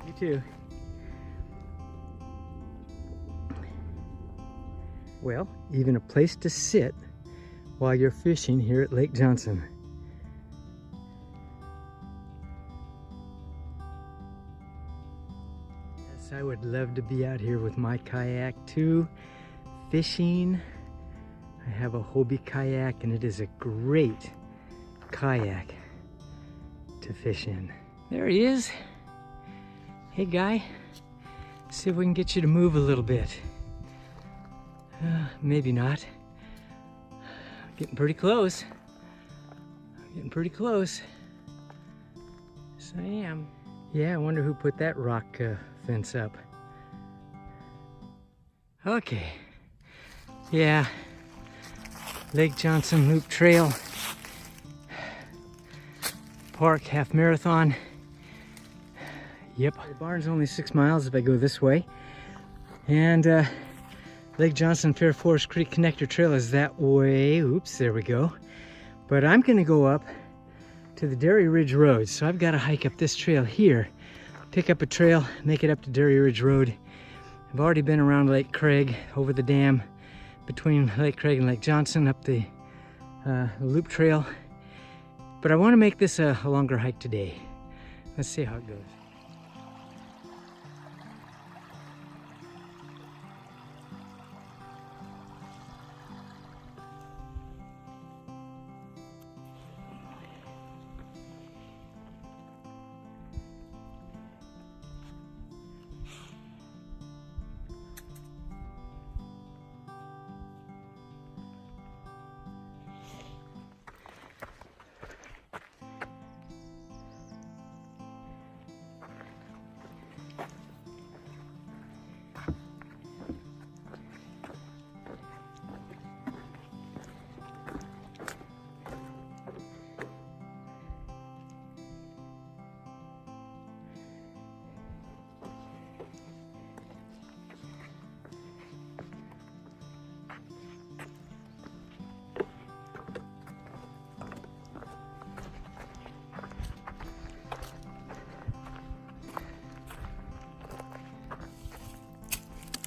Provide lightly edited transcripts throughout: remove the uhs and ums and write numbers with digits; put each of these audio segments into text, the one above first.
You too. Well, even a place to sit while you're fishing here at Lake Johnson. Yes, I would love to be out here with my kayak too, fishing. I have a Hobie kayak and it is a great kayak to fish in. There he is. Hey guy, see if we can get you to move a little bit. Maybe not. Getting pretty close. Getting pretty close. Yes, I am. Yeah, I wonder who put that rock fence up. Okay. Yeah. Lake Johnson Loop Trail Park Half Marathon. Yep. The barn's only 6 miles if I go this way. And Lake Johnson Fair Forest Creek Connector Trail is that way. Oops, there we go. But I'm gonna go up to the Dairy Ridge Road. So I've got to hike up this trail here, pick up a trail, make it up to Dairy Ridge Road. I've already been around Lake Craig, over the dam, between Lake Craig and Lake Johnson, up the loop trail. But I want to make this a longer hike today. Let's see how it goes.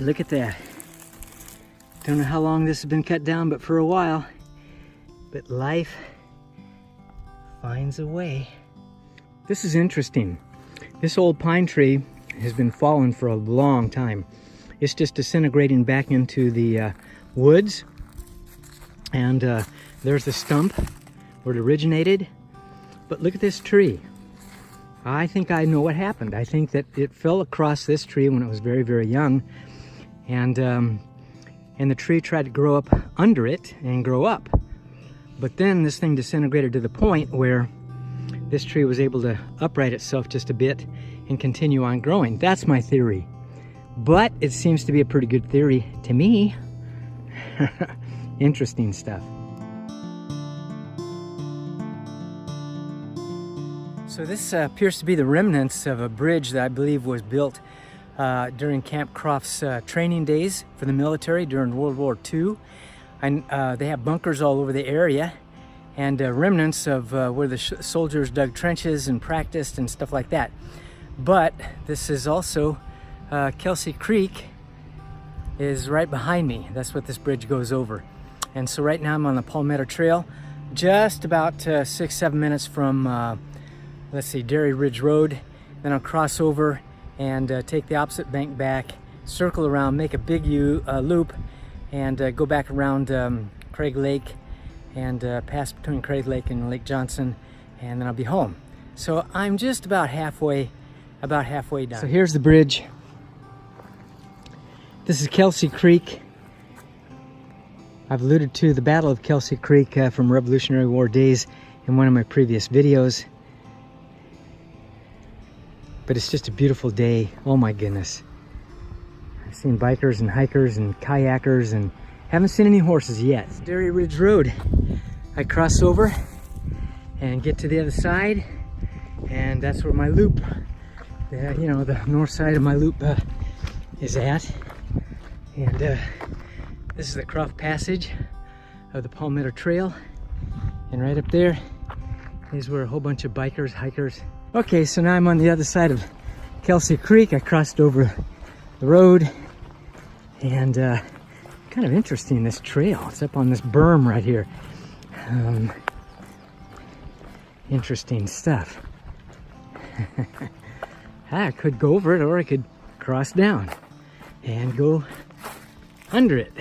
Look at that. Don't know how long this has been cut down, but for a while. But life finds a way. This is interesting. This old pine tree has been fallen for a long time. It's just disintegrating back into the woods. And there's the stump where it originated. But look at this tree. I think I know what happened. I think that it fell across this tree when it was very, very young. And the tree tried to grow up under it and grow up. But then this thing disintegrated to the point where this tree was able to upright itself just a bit and continue on growing. That's my theory. But it seems to be a pretty good theory to me. Interesting stuff. So this appears to be the remnants of a bridge that I believe was built during Camp Croft's training days for the military during World War II. They have bunkers all over the area and remnants of where the soldiers dug trenches and practiced and stuff like that. But this is also Kelsey Creek is right behind me. That's what this bridge goes over. And so right now I'm on the Palmetto Trail, just about 6-7 minutes from, let's see, Dairy Ridge Road. Then I'll cross over and take the opposite bank back, circle around, make a big loop, and go back around Craig Lake and pass between Craig Lake and Lake Johnson, and then I'll be home. So I'm just about halfway done. So here's the bridge. This is Kelsey Creek. I've alluded to the Battle of Kelsey Creek from Revolutionary War days in one of my previous videos. But it's just a beautiful day. Oh my goodness. I've seen bikers and hikers and kayakers and haven't seen any horses yet. It's Dairy Ridge Road. I cross over and get to the other side, and that's where my loop, you know, the north side of my loop is at. And this is the Croft Passage of the Palmetto Trail. And right up there is where a whole bunch of bikers, hikers. Okay, so now I'm on the other side of Kelsey Creek. I crossed over the road, and kind of interesting, this trail. It's up on this berm right here. Interesting stuff. I could go over it, or I could cross down and go under it.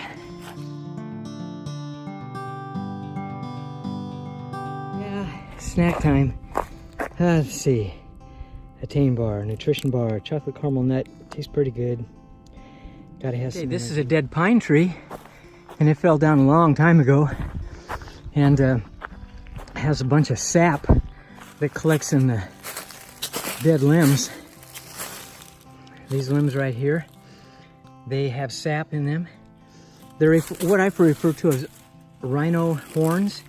Yeah, snack time. Let's see. Attain bar, nutrition bar, chocolate caramel nut. Tastes pretty good. Gotta have some. This is a dead pine tree, and it fell down a long time ago, and has a bunch of sap that collects in the dead limbs. These limbs right here, they have sap in them. They're what I refer to as rhino horns,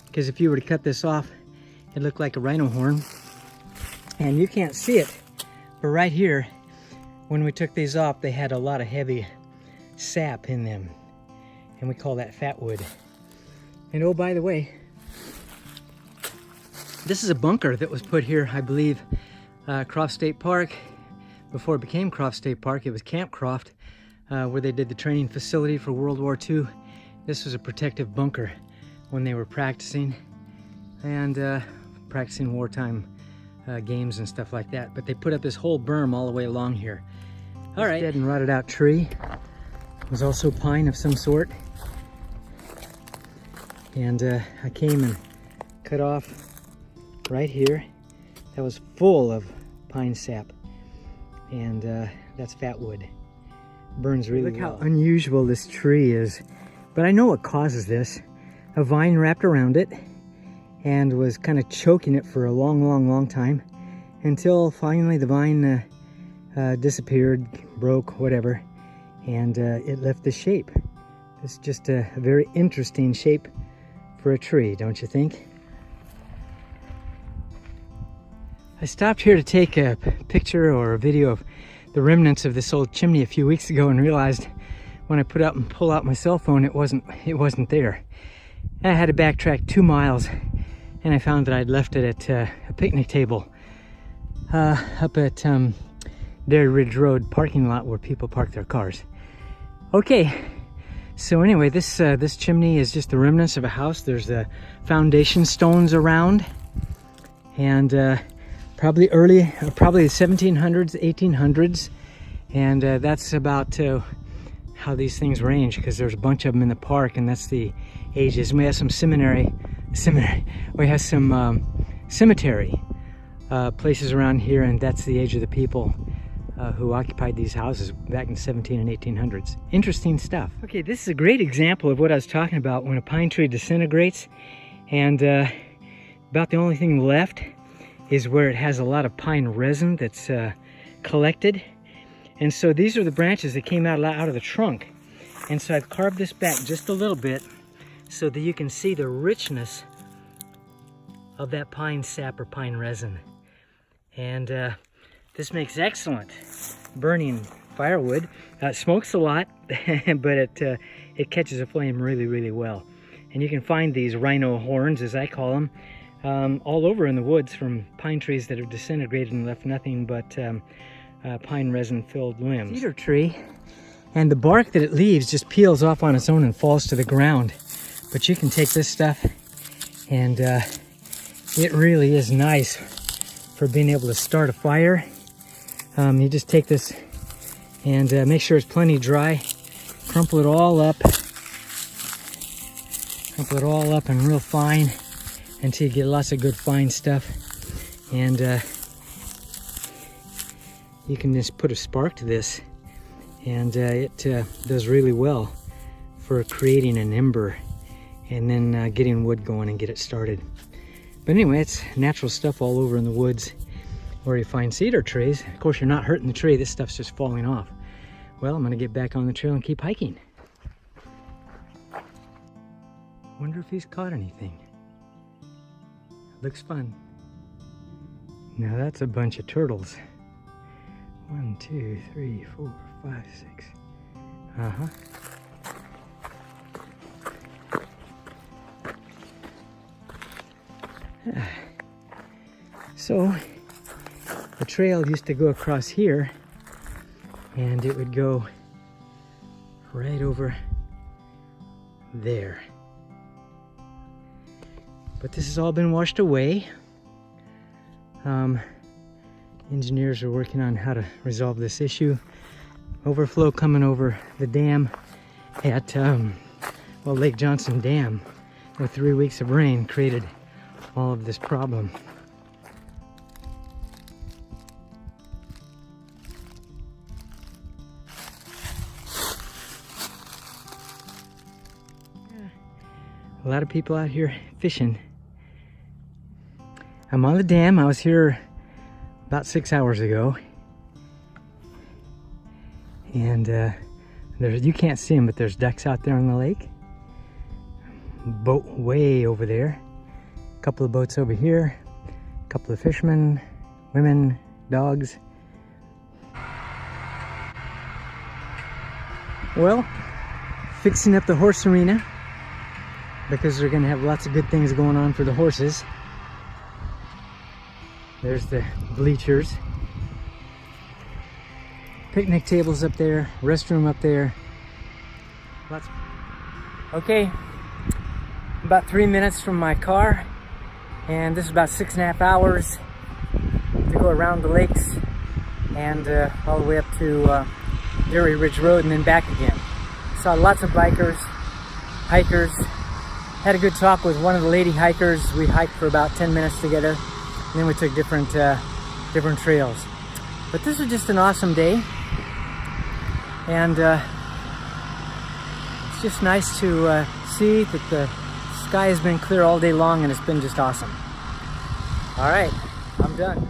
because if you were to cut this off, it looked like a rhino horn. And you can't see it, but right here, when we took these off, they had a lot of heavy sap in them, and we call that fatwood. And oh, by the way, this is a bunker that was put here, I believe, Croft State Park. Before it became Croft State Park, it was Camp Croft, where they did the training facility for World War II. This was a protective bunker when they were practicing, and practicing wartime games and stuff like that. But they put up this whole berm all the way along here. All right. Dead and rotted out tree. It was also pine of some sort. And I came and cut off right here. That was full of pine sap. And that's fatwood. Burns really well. Look how unusual this tree is. But I know what causes this. A vine wrapped around it and was kind of choking it for a long time, until finally the vine disappeared, broke, whatever, and it left the shape. It's just a very interesting shape for a tree, don't you think? I stopped here to take a picture or a video of the remnants of this old chimney a few weeks ago, and realized when I pull out my cell phone, it wasn't there. And I had to backtrack 2 miles, and I found that I'd left it at a picnic table up at Dairy Ridge Road parking lot where people park their cars. Okay, so anyway, this chimney is just the remnants of a house. There's the foundation stones around, and probably the 1700s, 1800s, and that's about how these things range, because there's a bunch of them in the park, and that's the ages. And we have some we have some cemetery places around here, and that's the age of the people who occupied these houses back in the 17 and 1800s. Interesting stuff. Okay, this is a great example of what I was talking about when a pine tree disintegrates, and about the only thing left is where it has a lot of pine resin that's collected. And so these are the branches that came out of the trunk. And so I've carved this back just a little bit so that you can see the richness of that pine sap or pine resin. And this makes excellent burning firewood. It smokes a lot, but it catches a flame really well. And you can find these rhino horns, as I call them, all over in the woods from pine trees that have disintegrated and left nothing but pine resin filled limbs. Cedar tree, and the bark that it leaves just peels off on its own and falls to the ground. But you can take this stuff, and it really is nice for being able to start a fire. You just take this and make sure it's plenty dry, crumple it all up and real fine until you get lots of good fine stuff. And you can just put a spark to this, and it does really well for creating an ember and then getting wood going and get it started. But anyway, it's natural stuff all over in the woods where you find cedar trees. Of course, you're not hurting the tree. This stuff's just falling off. Well, I'm gonna get back on the trail and keep hiking. Wonder if he's caught anything. Looks fun. Now that's a bunch of turtles. 1, 2, 3, 4, 5, 6. Uh-huh. So, The trail used to go across here, and it would go right over there. But this has all been washed away. Engineers are working on how to resolve this issue. Overflow coming over the dam at Lake Johnson Dam with 3 weeks of rain created all of this problem. A lot of people out here fishing. I'm on the dam. I was here about 6 hours ago. And you can't see them, but there's ducks out there on the lake. Boat way over there. A couple of boats over here. A couple of fishermen, women, dogs. Well, fixing up the horse arena, because they're gonna have lots of good things going on for the horses. There's the bleachers. Picnic tables up there, restroom up there. Okay, about 3 minutes from my car, and this is about 6.5 hours to go around the lakes and all the way up to Dairy Ridge Road and then back again. Saw lots of bikers, hikers. Had a good talk with one of the lady hikers. We hiked for about 10 minutes together, and then we took different trails. But this was just an awesome day, and it's just nice to see that the sky has been clear all day long, and it's been just awesome. All right, I'm done.